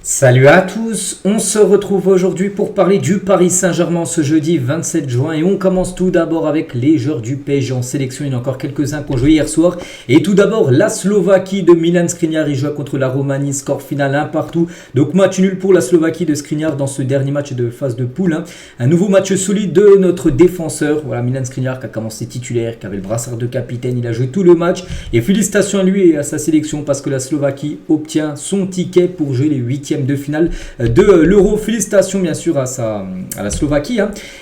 Salut à tous, on se retrouve aujourd'hui pour parler du Paris Saint-Germain ce jeudi 27 juin et on commence tout d'abord avec les joueurs du PSG en sélection. Il y en a encore quelques-uns qui ont joué hier soir et tout d'abor la Slovaquie de Milan Skriniar, il joue contre la Roumanie, score final 1 partout. Donc match nul pour la Slovaquie de Skriniar dans ce dernier match de phase de poule. Un nouveau match solide de notre défenseur, voilà Milan Skriniar qui a commencé titulaire, qui avait le brassard de capitaine, il a joué tout le match et félicitations à lui et à sa sélection parce que la Slovaquie obtient son ticket pour jouer les huitièmes de finale de l'Euro. Félicitations bien sûr à la Slovaquie.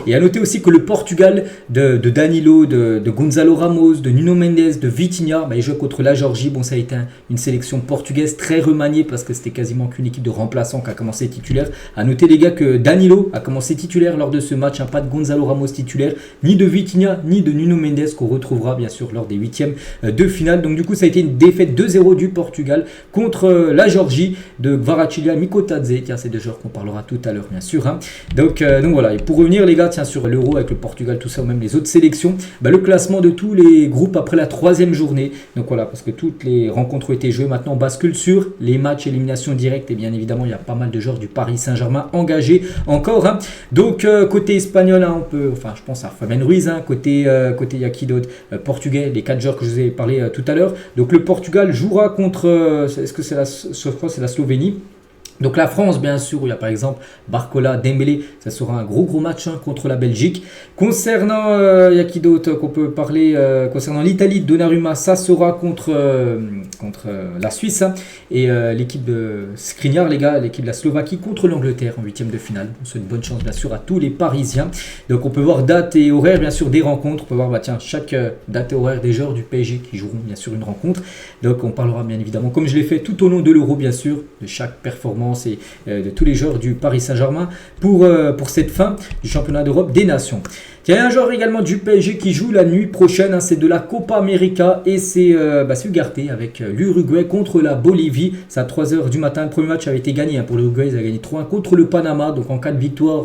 Et à noter aussi que le Portugal de Danilo, de Gonzalo Ramos, de Nuno Mendes, de Vitinha, il joue contre la Géorgie. Bon, ça a été une sélection portugaise très remaniée parce que c'était quasiment qu'une équipe de remplaçants qui a commencé titulaire. À noter les gars que Danilo a commencé titulaire lors de ce match, pas de Gonzalo Ramos titulaire, ni de Vitinha, ni de Nuno Mendes qu'on retrouvera bien sûr lors des huitièmes de finale. Donc du coup ça a été une défaite 2-0 du Portugal contre la Géorgie de Kvaratskhelia, Mikotadze. Tiens, c'est deux joueurs qu'on parlera tout à l'heure bien sûr. Donc voilà, et pour revenir les gars, tiens, sur l'Euro avec le Portugal, tout ça, ou même les autres sélections, le classement de tous les groupes après la troisième journée. Donc voilà, parce que toutes les rencontres ont été jouées, maintenant on bascule sur les matchs élimination directe et bien évidemment il y a pas mal de joueurs du Paris Saint-Germain engagés encore. Donc côté espagnol, on peut, je pense à Fabián Ruiz, côté il y a qui d'autre, portugais, les 4 joueurs que je vous ai parlé tout à l'heure. Donc le Portugal jouera contre, est-ce que c'est la Slovénie? Donc la France, bien sûr, où il y a par exemple Barcola, Dembélé, ça sera un gros match contre la Belgique. Concernant, il y a qui d'autre qu'on peut parler, concernant l'Italie, Donnarumma, ça sera contre la Suisse. Et l'équipe de Skriniar, les gars, l'équipe de la Slovaquie contre l'Angleterre en huitième de finale. On souhaite une bonne chance, bien sûr, à tous les Parisiens. Donc on peut voir date et horaire, bien sûr, des rencontres. On peut voir, chaque date et horaire des joueurs du PSG qui joueront, bien sûr, une rencontre. Donc on parlera, bien évidemment, comme je l'ai fait tout au long de l'Euro, bien sûr, de chaque performance et de tous les joueurs du Paris Saint-Germain pour cette fin du championnat d'Europe des Nations. Il y a un joueur également du PSG qui joue la nuit prochaine, c'est de la Copa América et c'est Ugarte avec l'Uruguay contre la Bolivie. C'est à 3h du matin. Le premier match avait été gagné pour l'Uruguay, ils ont gagné 3-1 contre le Panama. Donc en cas de victoire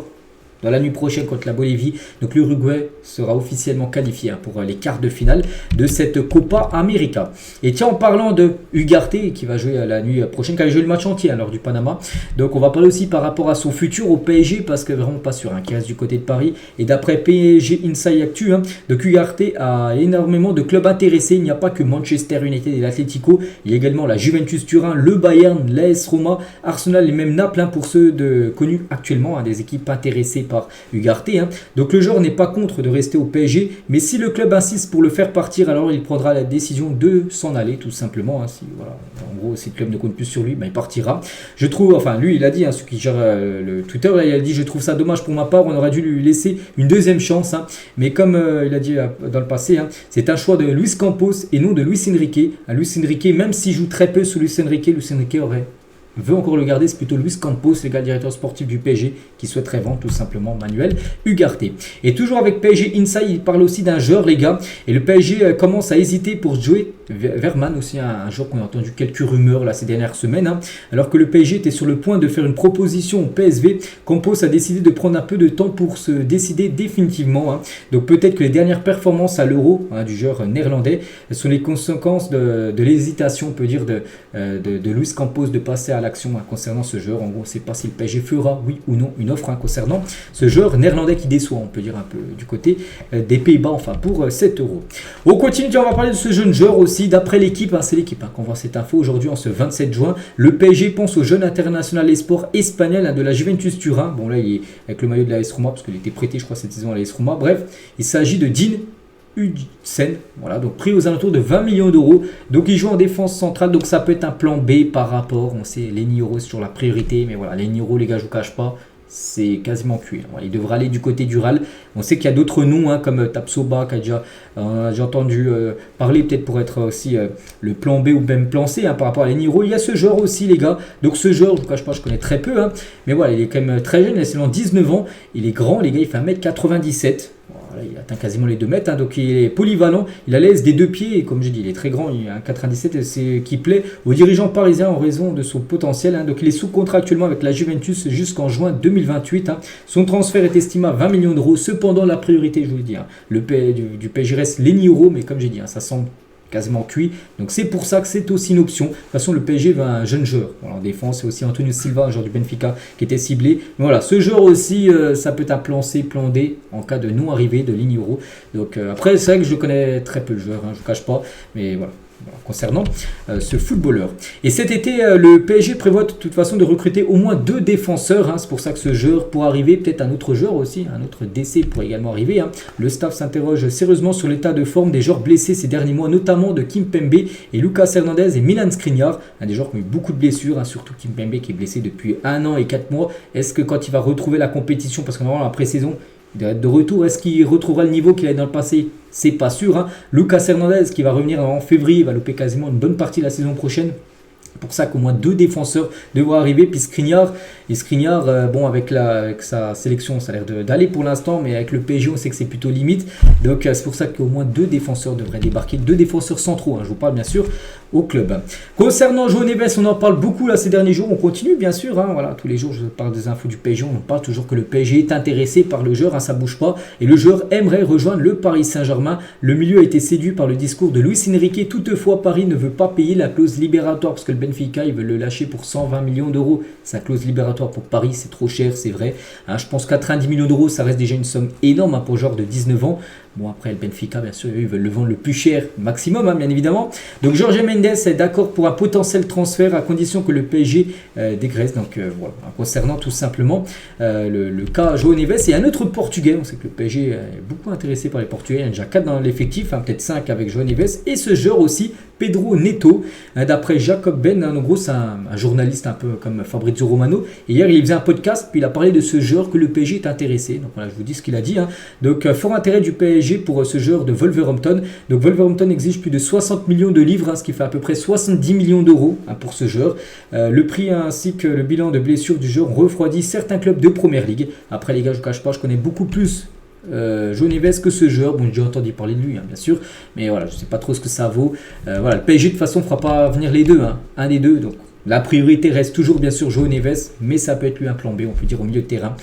dans la nuit prochaine contre la Bolivie, donc l'Uruguay sera officiellement qualifié pour les quarts de finale de cette Copa América. Et tiens, en parlant de Ugarte qui va jouer la nuit prochaine, qui a joué le match entier lors du Panama, donc on va parler aussi par rapport à son futur au PSG parce que vraiment pas sûr qui reste du côté de Paris. Et d'après PSG Inside Actu, donc Ugarte a énormément de clubs intéressés. Il n'y a pas que Manchester United et l'Atlético, il y a également la Juventus Turin, le Bayern, l'AS Roma, Arsenal et même Naples pour ceux connus actuellement, des équipes intéressées par Ugarte. Donc le joueur n'est pas contre de rester au PSG, mais si le club insiste pour le faire partir, alors il prendra la décision de s'en aller tout simplement. Si, voilà, en gros, si le club ne compte plus sur lui, il partira. Je trouve, lui il a dit, ce qui gère le Twitter, il a dit je trouve ça dommage pour ma part, on aurait dû lui laisser une deuxième chance. Mais comme il a dit dans le passé, c'est un choix de Luis Campos et non de Luis Enrique. Luis Enrique, même s'il joue très peu sous Luis Enrique veut encore le garder, c'est plutôt Luis Campos, le gars directeur sportif du PSG, qui souhaiterait vendre tout simplement Manuel Ugarte. Et toujours avec PSG Inside, il parle aussi d'un joueur, les gars, et le PSG commence à hésiter pour jouer Verman, aussi un joueur qu'on a entendu quelques rumeurs ces dernières semaines. Alors que le PSG était sur le point de faire une proposition au PSV, Campos a décidé de prendre un peu de temps pour se décider définitivement. Donc peut-être que les dernières performances à l'Euro du joueur néerlandais sont les conséquences de l'hésitation, on peut dire, de Luis Campos de passer à l'action concernant ce joueur. En gros, on ne sait pas si le PSG fera, oui ou non, une offre concernant ce joueur néerlandais qui déçoit, on peut dire un peu du côté des Pays-Bas, pour 7 euros. On continue, on va parler de ce jeune joueur aussi. D'après l'équipe, c'est l'équipe qu'on voit cette info aujourd'hui en ce 27 juin. Le PSG pense au jeune international esport espagnol de la Juventus Turin. Bon, là, il est avec le maillot de l'AS Roma parce qu'il était prêté, je crois, cette saison à l'AS Roma. Bref, il s'agit de Dean Huijsen, voilà, donc prix aux alentours de 20 millions d'euros. Donc il joue en défense centrale, donc ça peut être un plan B par rapport, on sait, Lenny Euro c'est toujours la priorité, mais voilà, Lenny Euro, les gars, je vous cache pas, c'est quasiment cuit. Il devra aller du côté du RAL. On sait qu'il y a d'autres noms comme Tapsoba, on a déjà entendu parler, peut-être pour être aussi le plan B ou même plan C par rapport à Lenny Euro. Il y a ce joueur aussi, les gars. Donc ce joueur, je vous cache pas, je connais très peu, mais voilà, il est quand même très jeune, il a seulement 19 ans. Il est grand, les gars, il fait 1m97. Voilà, il atteint quasiment les 2 mètres, donc il est polyvalent, il a l'aise des deux pieds et comme j'ai dit, il est très grand, il a un 97 et c'est qui plaît aux dirigeants parisiens en raison de son potentiel. Donc il est sous contrat actuellement avec la Juventus jusqu'en juin 2028. Son transfert est estimé à 20 millions d'euros. Cependant, la priorité, je vous le dis, du PSG reste Lenny Euro, mais comme j'ai dit, ça semble quasiment cuit. Donc c'est pour ça que c'est aussi une option. De toute façon, le PSG veut un jeune joueur. Voilà, en défense, c'est aussi Antonio Silva, un joueur du Benfica, qui était ciblé. Mais voilà, ce joueur aussi, ça peut être un plan C, plan D, en cas de non-arrivée de ligne euro. Donc après, c'est vrai que je connais très peu le joueur, je ne vous cache pas. Mais voilà. Concernant ce footballeur. Et cet été, le PSG prévoit de toute façon de recruter au moins 2 défenseurs. C'est pour ça que ce joueur pourrait arriver, peut-être un autre joueur aussi, un autre DC pourrait également arriver. Le staff s'interroge sérieusement sur l'état de forme des joueurs blessés ces derniers mois, notamment de Kimpembe et Lucas Hernandez et Milan Skriniar, des joueurs qui ont eu beaucoup de blessures, surtout Kimpembe qui est blessé depuis 1 an et 4 mois. Est-ce que quand il va retrouver la compétition, parce que normalement la pré-saison, il doit être de retour, est-ce qu'il retrouvera le niveau qu'il avait dans le passé? C'est pas sûr. Lucas Hernandez qui va revenir en février, va louper quasiment une bonne partie de la saison prochaine. C'est pour ça qu'au moins 2 défenseurs devraient arriver. Puis Skriniar, bon, avec sa sélection, ça a l'air d'aller pour l'instant, mais avec le PSG, on sait que c'est plutôt limite. Donc c'est pour ça qu'au moins 2 défenseurs devraient débarquer. 2 défenseurs centraux, je vous parle bien sûr au club. Concernant João Neves, on en parle beaucoup là ces derniers jours. On continue bien sûr. Voilà, tous les jours, je parle des infos du PSG. On parle toujours que le PSG est intéressé par le joueur. Ça bouge pas. Et le joueur aimerait rejoindre le Paris Saint-Germain. Le milieu a été séduit par le discours de Luis Enrique. Toutefois, Paris ne veut pas payer la clause libératoire parce que le Benfica, il veut le lâcher pour 120 millions d'euros. Sa clause libératoire pour Paris, c'est trop cher, c'est vrai. Je pense que 90 millions d'euros, ça reste déjà une somme énorme pour un joueur de 19 ans. Bon, après, le Benfica, bien sûr, ils veulent le vendre le plus cher maximum, bien évidemment. Donc, Jorge Mendes est d'accord pour un potentiel transfert à condition que le PSG dégraisse. Donc, voilà, concernant tout simplement le cas João Neves. Et un autre Portugais, on sait que le PSG est beaucoup intéressé par les Portugais. Il y en a déjà 4 dans l'effectif, peut-être 5 avec João Neves. Et ce joueur aussi, Pedro Neto, d'après Jacob Ben, en gros, c'est un journaliste un peu comme Fabrizio Romano. Et hier, il faisait un podcast, puis il a parlé de ce joueur que le PSG est intéressé. Donc, voilà, je vous dis ce qu'il a dit. Donc, fort intérêt du PSG pour ce joueur de Wolverhampton. Donc Wolverhampton exige plus de 60 millions de livres, ce qui fait à peu près 70 millions d'euros pour ce joueur. Le prix ainsi que le bilan de blessure du joueur refroidit certains clubs de Première Ligue. Après les gars, je ne cache pas, je connais beaucoup plus João Neves que ce joueur. Bon, j'ai entendu parler de lui, bien sûr, mais voilà, je ne sais pas trop ce que ça vaut. Voilà, le PSG de toute façon ne fera pas venir les deux, un des deux, donc la priorité reste toujours bien sûr João Neves, mais ça peut être lui un plan B, on peut dire au milieu de terrain.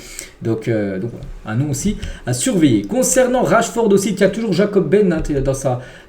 Donc voilà, un nom aussi à surveiller. Concernant Rashford aussi, il y a toujours Jacob Ben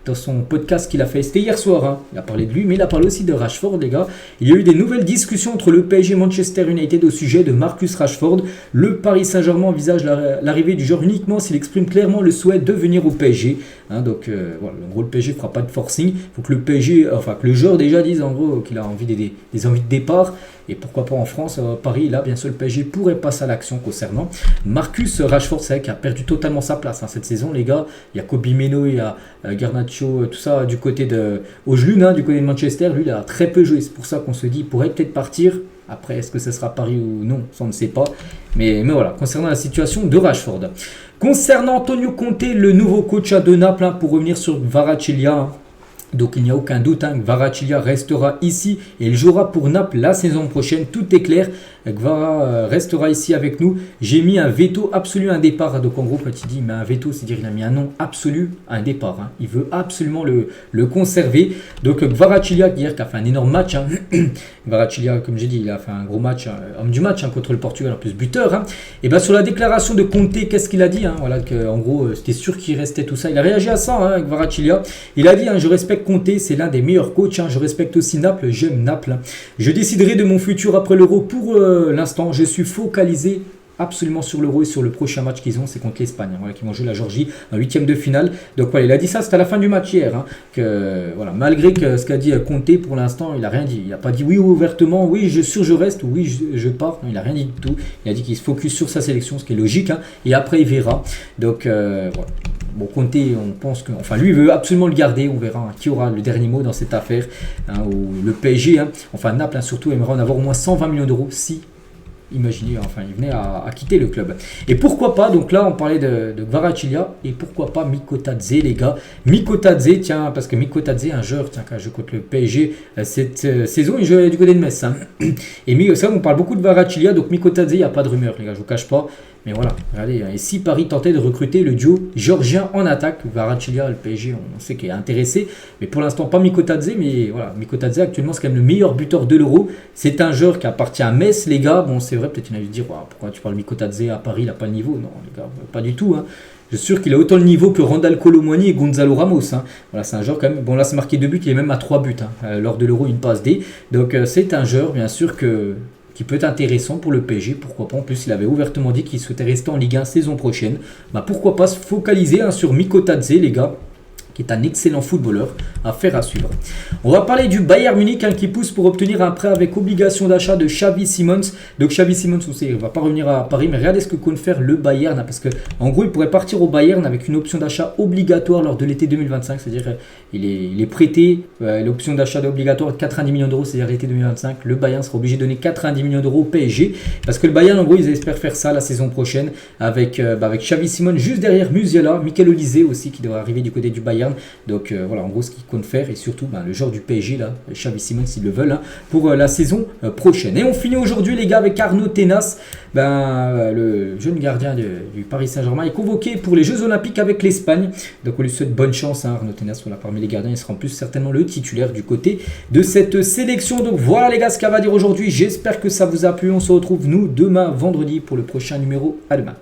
dans son podcast qu'il a fait, c'était hier soir, il a parlé de lui, mais il a parlé aussi de Rashford, les gars. Il y a eu des nouvelles discussions entre le PSG et Manchester United au sujet de Marcus Rashford. Le Paris Saint-Germain envisage l'arrivée du joueur uniquement s'il exprime clairement le souhait de venir au PSG. Donc voilà, en gros le PSG ne fera pas de forcing. Il faut que le PSG, que le joueur déjà dise en gros qu'il a envie des envies de départ. Et pourquoi pas en France, Paris, là, bien sûr, le PSG pourrait passer à l'action concernant Marcus Rashford. C'est vrai qu'il a perdu totalement sa place cette saison, les gars. Il y a Kobe Meno, il y a Garnacho, tout ça du côté de Ojlund, du côté de Manchester. Lui, il a très peu joué. C'est pour ça qu'on se dit qu'il pourrait peut-être partir. Après, est-ce que ce sera Paris ou non? Ça, on ne sait pas. Mais voilà, concernant la situation de Rashford. Concernant Antonio Conte, le nouveau coach de Naples, pour revenir sur Kvaratskhelia. Donc il n'y a aucun doute, Kvaratskhelia restera ici et il jouera pour Naples la saison prochaine. Tout est clair, Kvara restera ici avec nous. J'ai mis un veto absolu à un départ. Donc en gros, quand il dit mais un veto, c'est-à-dire qu'il a mis un nom absolu à un départ. Il veut absolument le conserver. Donc Kvaratskhelia hier qui a fait un énorme match. Kvaratskhelia, comme j'ai dit, il a fait un gros match, homme du match contre le Portugal, en plus buteur. Et bien sur la déclaration de Conte, qu'est-ce qu'il a dit voilà, en gros, c'était sûr qu'il restait tout ça. Il a réagi à ça, Kvaratskhelia. Il a dit je respecte Conte, c'est l'un des meilleurs coachs. Je respecte aussi Naples, j'aime Naples. Je déciderai de mon futur après l'Euro. Pour l'instant, je suis focalisé absolument sur l'Euro et sur le prochain match qu'ils ont, c'est contre l'Espagne, qui vont jouer la Géorgie en 8e de finale. Donc voilà, il a dit ça, c'était à la fin du match hier, que voilà, malgré ce qu'a dit Conte, pour l'instant, il n'a rien dit. Il n'a pas dit oui ouvertement, oui je reste ou oui je pars. Non, il n'a rien dit du tout. Il a dit qu'il se focus sur sa sélection, ce qui est logique, et après il verra. Donc voilà. Bon, Conte, on pense que... Enfin, lui, il veut absolument le garder. On verra qui aura le dernier mot dans cette affaire. Où le PSG, Naples, surtout, aimerait en avoir au moins 120 millions d'euros si... Imaginez, il venait à quitter le club. Et pourquoi pas, donc là on parlait de Kvaratskhelia, et pourquoi pas Mikotadze, les gars. Mikotadze, tiens, parce que Mikotadze, un joueur, qui a joué contre le PSG cette saison, il jouait du côté de Metz. Et ça, on parle beaucoup de Kvaratskhelia, donc Mikotadze, il n'y a pas de rumeur, les gars, je vous cache pas. Mais voilà, regardez, et si Paris tentait de recruter le duo géorgien en attaque, Kvaratskhelia, le PSG, on sait qu'il est intéressé, mais pour l'instant pas Mikotadze, mais voilà, Mikotadze actuellement c'est quand même le meilleur buteur de l'Euro. C'est un joueur qui appartient à Metz, les gars. Bon, c'est vrai, peut-être il a dû dire pourquoi tu parles Mikotadze à Paris, il n'a pas le niveau. Non, les gars, pas du tout. Je suis sûr qu'il a autant le niveau que Randal Colomwani et Gonzalo Ramos. Hein. Voilà, c'est un joueur quand même. Bon, là, c'est marqué 2 buts, il est même à 3 buts. Hein. Lors de l'Euro, une passe D. Donc, c'est un joueur, bien sûr, qui peut être intéressant pour le PSG. Pourquoi pas. En plus, il avait ouvertement dit qu'il souhaitait rester en Ligue 1 saison prochaine. Bah, pourquoi pas se focaliser sur Miko Tadze, les gars, qui est un excellent footballeur, à faire à suivre. On va parler du Bayern Munich hein, qui pousse pour obtenir un prêt avec obligation d'achat de Xavi Simons. Donc Xavi Simons, vous savez, il ne va pas revenir à Paris, mais regardez ce que compte faire le Bayern, hein, parce que en gros, il pourrait partir au Bayern avec une option d'achat obligatoire lors de l'été 2025, c'est-à-dire il est prêté, l'option d'achat obligatoire 90 millions d'euros, c'est-à-dire l'été 2025, le Bayern sera obligé de donner 90 millions d'euros au PSG, parce que le Bayern, en gros, ils espèrent faire ça la saison prochaine avec Xavi Simons juste derrière Musiala, Michael Olise aussi qui devrait arriver du côté du Bayern. Donc voilà en gros ce qu'ils comptent faire et surtout le joueur du PSG là, Xavi Simons s'ils le veulent hein, pour la saison prochaine. Et on finit aujourd'hui les gars avec Arnaud Tenas, le jeune gardien du Paris Saint-Germain est convoqué pour les Jeux Olympiques avec l'Espagne. Donc on lui souhaite bonne chance hein, Arnaud Tenas, voilà, parmi les gardiens il sera en plus certainement le titulaire du côté de cette sélection. Donc voilà les gars ce qu'on va dire aujourd'hui, j'espère que ça vous a plu, on se retrouve nous demain vendredi pour le prochain numéro, à demain.